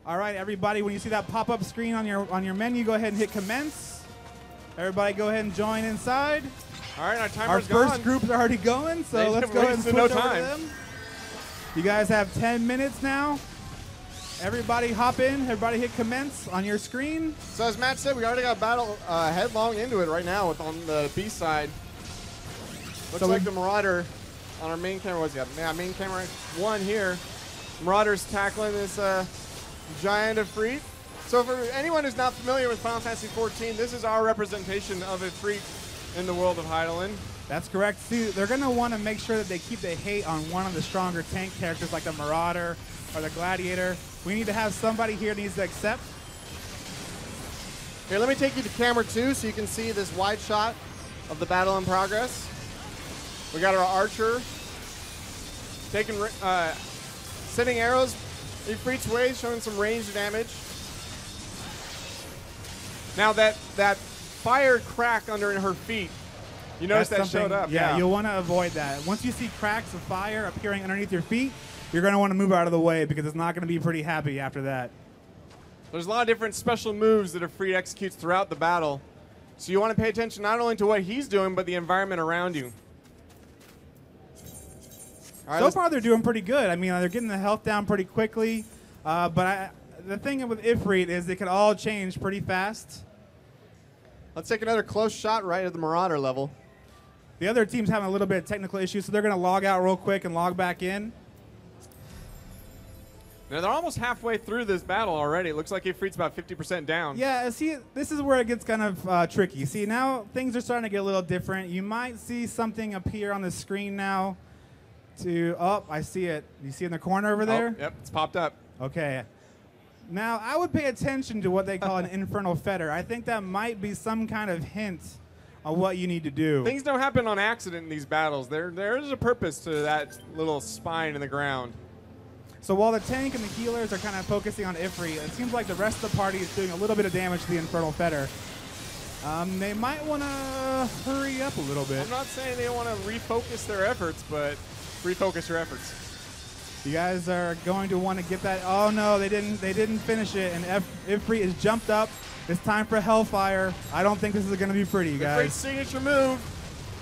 All right, everybody, when you see that pop-up screen on your menu, go ahead and hit commence. Everybody go ahead and join inside. All right, our timer's Our first gone. group's already going, so let's go ahead and switch over to them. You guys have 10 minutes now. Everybody hop in. Everybody hit commence on your screen. So as Matt said, we already got battle headlong into it right now with on the B side. Looks like the Marauder on our main camera was main camera 1 here. Marauder's tackling this giant Ifrit. So for anyone who's not familiar with Final Fantasy XIV, this is our representation of Ifrit in the world of Hydaelyn. That's correct. See, they're going to want to make sure that they keep the hate on one of the stronger tank characters like the Marauder or the Gladiator. We need to have somebody here that needs to accept. Here, let me take you to camera 2 so you can see this wide shot of the battle in progress. We got our archer taking, sending arrows Ifrit's way, showing some range damage. Now that fire crack under her feet, you notice that showed up. Yeah, you'll want to avoid that. Once you see cracks of fire appearing underneath your feet, you're going to want to move out of the way because it's not going to be pretty happy after that. There's a lot of different special moves that Ifrit executes throughout the battle. So you want to pay attention not only to what he's doing, but the environment around you. Right, so far, they're doing pretty good. I mean, they're getting the health down pretty quickly. But the thing with Ifrit is they can all change pretty fast. Let's take another close shot right at the Marauder level. The other team's having a little bit of technical issues, so they're going to log out real quick and log back in. Now, they're almost halfway through this battle already. It looks like Ifrit's about 50% down. Yeah, see, this is where it gets kind of tricky. See, now things are starting to get a little different. You might see something appear on the screen now. I see it. You see it in the corner over there? Yep, it's popped up. Okay. Now, I would pay attention to what they call an infernal fetter. I think that might be some kind of hint on what you need to do. Things don't happen on accident in these battles. There is a purpose to that little spine in the ground. So while the tank and the healers are kind of focusing on Ifrit, it seems like the rest of the party is doing a little bit of damage to the infernal fetter. They might want to hurry up a little bit. I'm not saying they want to refocus their efforts, but refocus your efforts. You guys are going to want to get that. Oh no, they didn't finish it, and Ifrit is jumped up. It's time for Hellfire. I don't think this is going to be pretty, you guys. Ifrit's signature move.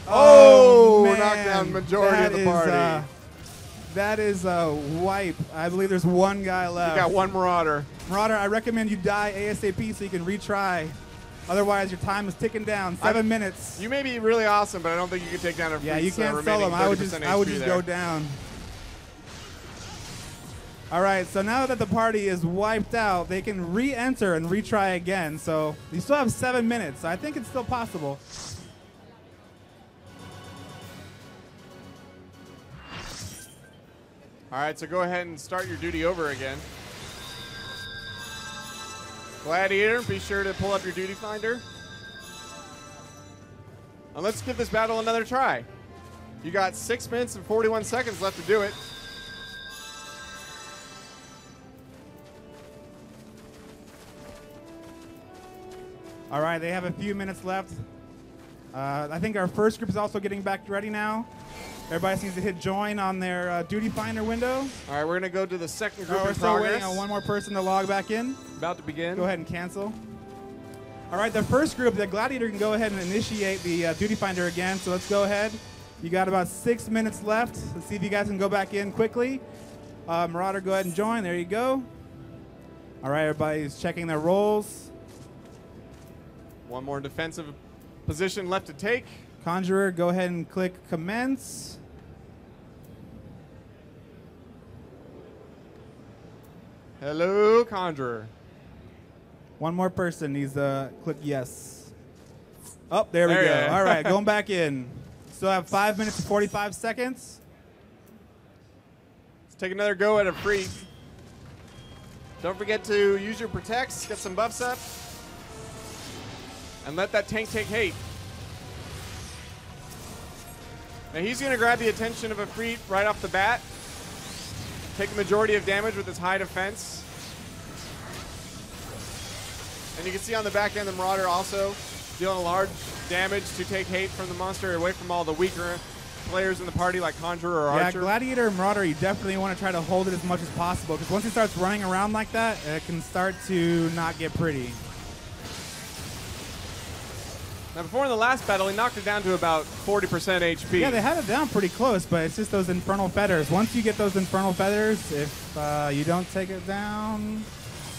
Oh, man. knocked down majority of the party. That is a wipe. I believe there's one guy left. You got one Marauder. Marauder, I recommend you die ASAP so you can retry. Otherwise, your time is ticking down. 7 minutes. You may be really awesome, but I don't think you can take down a Yeah, you can't sell him. I would just go down. All right, so now that the party is wiped out, they can re-enter and retry again. So you still have 7 minutes. I think it's still possible. All right, so go ahead and start your duty over again. Gladiator, be sure to pull up your duty finder. And let's give this battle another try. You got 6 minutes and 41 seconds left to do it. All right, they have a few minutes left. I think our first group is also getting back ready now. Everybody seems to hit join on their duty finder window. All right, we're going to go to the second group we're in still progress. waiting on one more person to log back in. About to begin. Go ahead and cancel. All right, the first group, the Gladiator can go ahead and initiate the duty finder again. So let's go ahead. You got about 6 minutes left. Let's see if you guys can go back in quickly. Marauder, go ahead and join. There you go. All right, everybody's checking their roles. One more defensive position left to take. Conjurer, go ahead and click commence. Hello, Conjurer. One more person needs to click yes. Oh, there we go. All right, going back in. Still have 5 minutes and 45 seconds. Let's take another go at Ifrit. Don't forget to use your protects, get some buffs up, and let that tank take hate. Now he's going to grab the attention of Ifrit right off the bat. Take a majority of damage with his high defense. And you can see on the back end the Marauder also dealing large damage to take hate from the monster away from all the weaker players in the party like Conjurer or Archer? Yeah, Gladiator and Marauder, you definitely want to try to hold it as much as possible, because once he starts running around like that, it can start to not get pretty. Now, before in the last battle, he knocked it down to about 40% HP. Yeah, they had it down pretty close, but it's just those Infernal Feathers. Once you get those Infernal Feathers, if you don't take it down...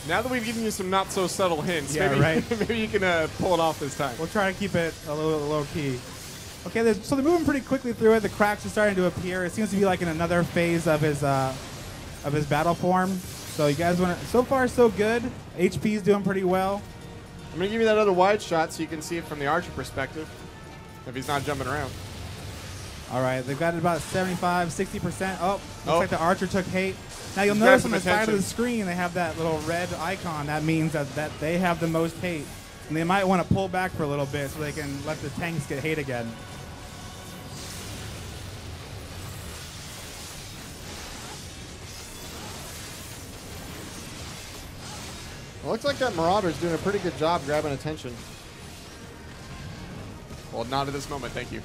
Now that we've given you some not-so-subtle hints, yeah, maybe, right. maybe you can pull it off this time. We'll try to keep it a little low-key. Okay, so they're moving pretty quickly through it. The cracks are starting to appear. It seems to be like in another phase of his battle form. So you guys want to... So far, so good. HP's doing pretty well. I'm going to give you that other wide shot so you can see it from the Archer perspective, if he's not jumping around. All right, they've got it about 75, 60%. Oh, looks like the Archer took hate. Now you'll He's notice on the attention. side of the screen they have that little red icon. That means that they have the most hate. And they might want to pull back for a little bit so they can let the tanks get hate again. It looks like that Marauder's doing a pretty good job grabbing attention. Well, not at this moment, thank you.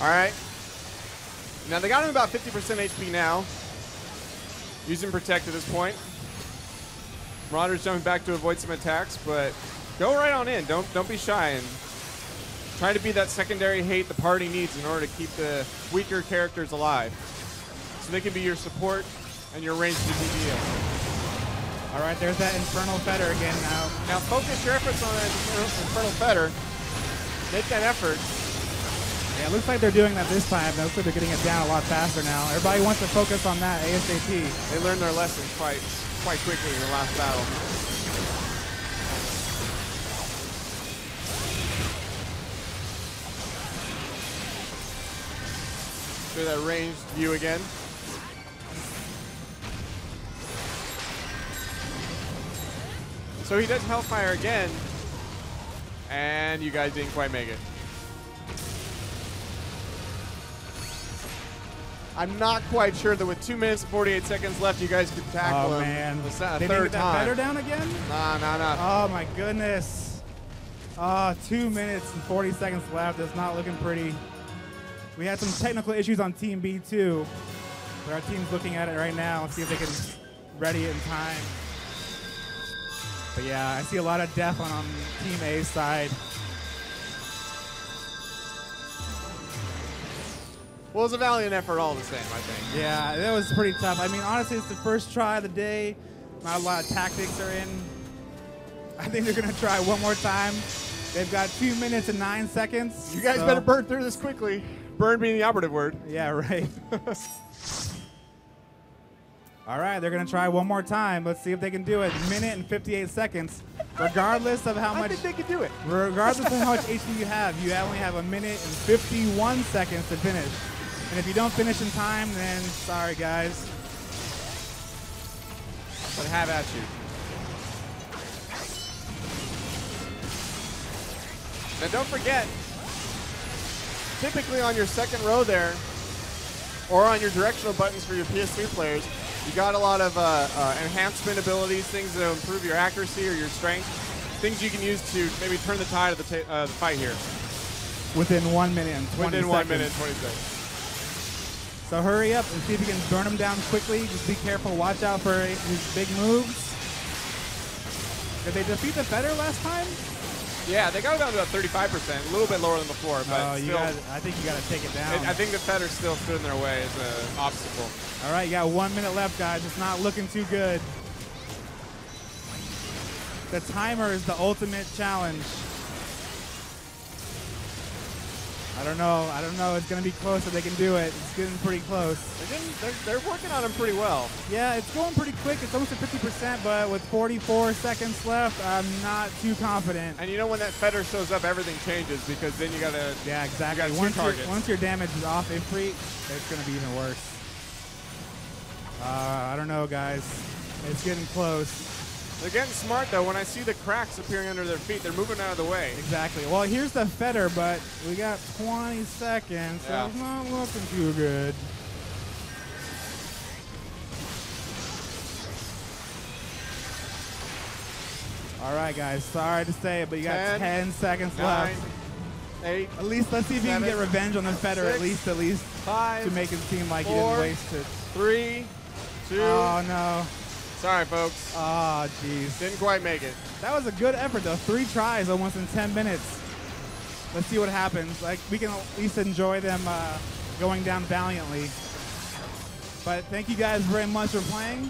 All right. Now, they got him about 50% HP now. Using Protect at this point. Marauder's jumping back to avoid some attacks, but go right on in. Don't be shy. And try to be that secondary hate the party needs in order to keep the weaker characters alive. So they can be your support and your ranged DPS. All right, there's that Infernal Fetter again now. Now focus your efforts on that Infernal Fetter. Make that effort. Yeah, it looks like they're doing that this time. It looks like they're getting it down a lot faster now. Everybody wants to focus on that ASAP. They learned their lesson quite quickly in the last battle. Do that ranged view again. So he does Hellfire again, and you guys didn't quite make it. I'm not quite sure that with 2 minutes and 48 seconds left, you guys could tackle him. Oh, man. The They third didn't get that time. Fetter down again? Nah. Oh, my goodness. 2 minutes and 40 seconds left. It's not looking pretty. We had some technical issues on Team B, too. But our team's looking at it right now and see if they can ready it in time. But, yeah, I see a lot of death on Team A's side. Well, it was a valiant effort all the same, I think. Yeah, that was pretty tough. I mean, honestly, it's the first try of the day. Not a lot of tactics are in. I think they're going to try one more time. They've got 2 minutes and 9 seconds. You guys better burn through this quickly. Burn being the operative word. Yeah, right. All right, they're going to try one more time. Let's see if they can do it. Minute and 58 seconds. Regardless of how much... I think they can do it. Regardless of how much HP you only have a minute and 51 seconds to finish. And if you don't finish in time, then sorry, guys. But have at you. Now don't forget, typically on your second row there, or on your directional buttons for your PS3 players, you got a lot of enhancement abilities, things that improve your accuracy or your strength, things you can use to maybe turn the tide of the fight here. Within 1 minute and 20 seconds. Within 1 minute and 20 seconds. So hurry up and see if you can burn them down quickly. Just be careful. Watch out for these big moves. Did they defeat the Fetter last time? Yeah, they got it down to about 35%, a little bit lower than before, but still. I think you got to take it down. I think the Fetter still stood in their way as an obstacle. All right, you got 1 minute left, guys. It's not looking too good. The timer is the ultimate challenge. I don't know. It's going to be close if they can do it. It's getting pretty close. They're working on him pretty well. Yeah, it's going pretty quick. It's almost at 50%, but with 44 seconds left, I'm not too confident. And you know when that Fetter shows up, everything changes because then you got to... Yeah, exactly. You got Once your damage is off Ifrit, it's going to be even worse. I don't know, guys. It's getting close. They're getting smart, though. When I see the cracks appearing under their feet, they're moving out of the way. Exactly. Well, here's the Fetter, but we got 20 seconds, so it's not looking too good. All right, guys. Sorry to say it, but you got 10 seconds 9, left. 8. At least let's see if you can get revenge on the Feder. At least 5, to make it seem like 4, you didn't waste it. 3, 2. Oh no. Sorry, folks. Oh, jeez. Didn't quite make it. That was a good effort, though. 3 tries almost in 10 minutes. Let's see what happens. Like, we can at least enjoy them going down valiantly. But thank you guys very much for playing.